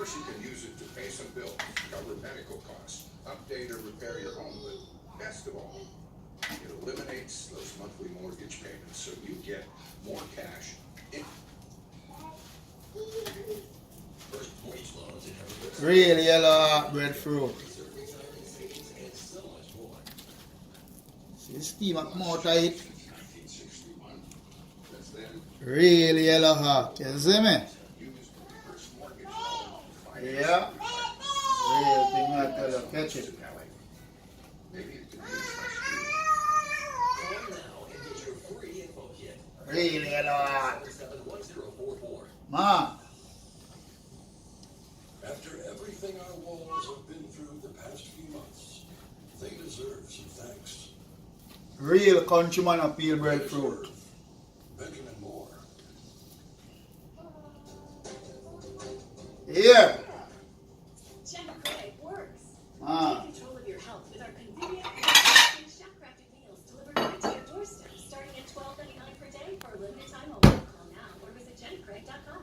course, you can use it to pay some bills, cover medical costs, update or repair your home, but best of all, it eliminates those monthly mortgage payments so you get more cash in. Real yellow breadfruit. See, steam up more tight. Real yellow heart. You see me? Yeah. Real thing I tell you. Catch it. Real yellow heart. Ma. After everything our walls have been through the past few months, they deserve some thanks. Real countryman appeal breadfruit. Begging and more. Yeah. Jamaican works. Ah. Take control of your health with our convenient chef-crafted meals delivered right to your doorstep, starting at $12.99 per day for a limited time only. Call now or visit JenCraig.com.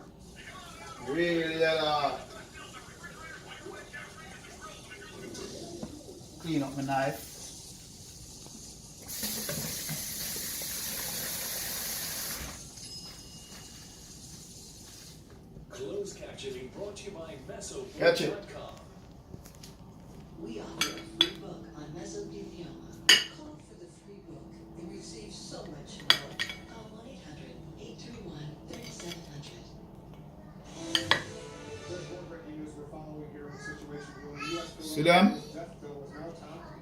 Real yellow. Clean up my knife. Closed captioning brought to you by Catch it. Mesofood.com. We offer a free book on mesothelioma. Call for the free book and receive so much more. Call 1-800-831-3700. See them?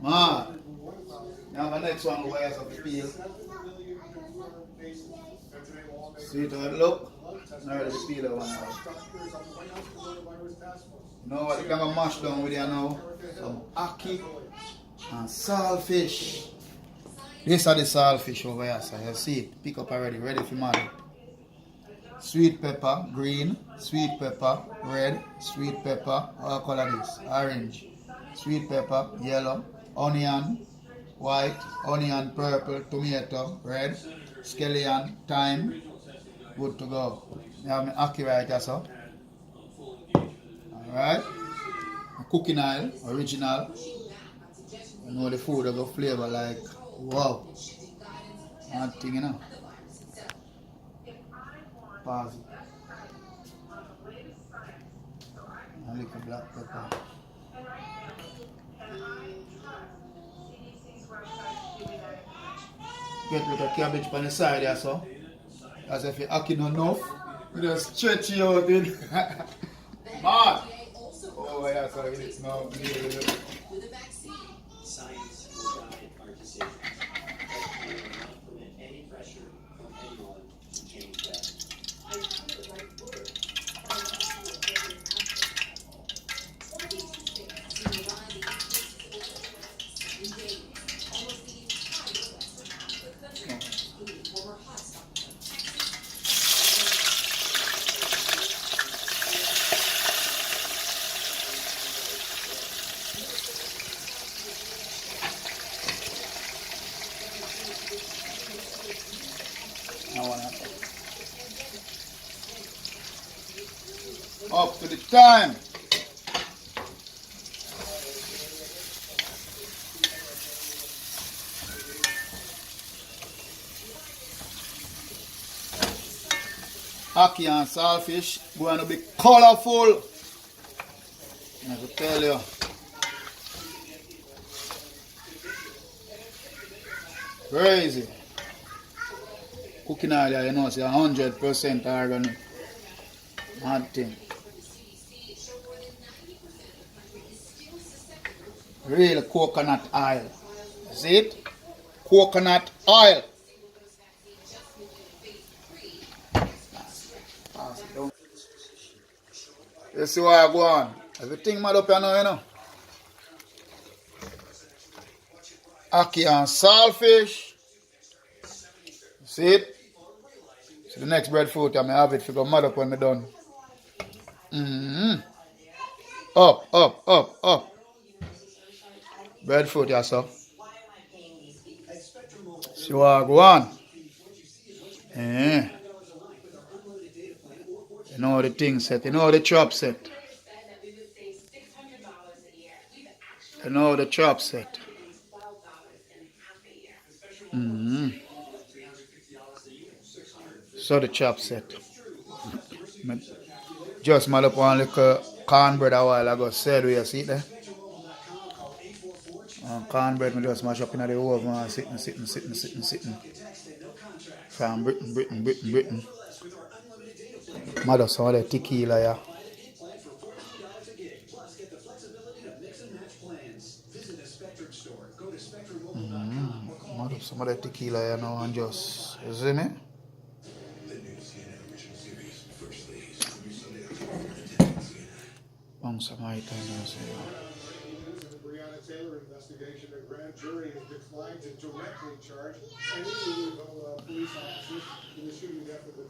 Ma. Now the next one will wear some peel. See how it look? Now the peel one out. You know what I'm gonna mash down with you now? Some ackee and saltfish. These are the saltfish over here, so you see it. Pick up already, ready for market. Sweet pepper, green, sweet pepper, red, sweet pepper, what color this? Orange, sweet pepper, yellow, onion, white, onion, purple, tomato, red, scallion, thyme, good to go. You have my ackee right here, so. Alright. Cooking oil, original. You know the food will go flavor like, wow. One thing, you know. Pause it. A little black pepper. Get little cabbage on the side there, so. As if you're hacking enough, you just stretch it out in. Man! Oh, yeah, so it's now. With a vaccine, Science will guide our decisions. But we will not permit any pressure from anyone to change that. I hear the right word. But I'm not sure what it is after. 42 states see why the invade almost the entire western half of the country, including former hotspot of Texas. Now what happened? Up to the time. Ackee and saltfish going to be colorful. I have to tell you. Crazy. Cooking oil, you know, it's 100% organic. Mad thing. Real coconut oil. See it? Coconut oil. Pass it down. You see where I go on? Everything mad up here now, you know. Ackee and saltfish. See it? So the next breadfruit, I may have it for go mad up when I'm done. Up, up, up, up. Breadfruit, yeah, so. See what I go on? You know the thing set, you know the trap set. And now the chop set. So the chop set. Just made up one little cornbread a while ago. Said we see it there. Cornbread me just mash up in the oven and sitting. From Britain. Mother some of the tequila, yeah. Mother some of the tequila, you know, and just, you see me? Some item, you see. Taylor investigation, a grand jury has declined to directly charge any illegal police officers in the shooting death of the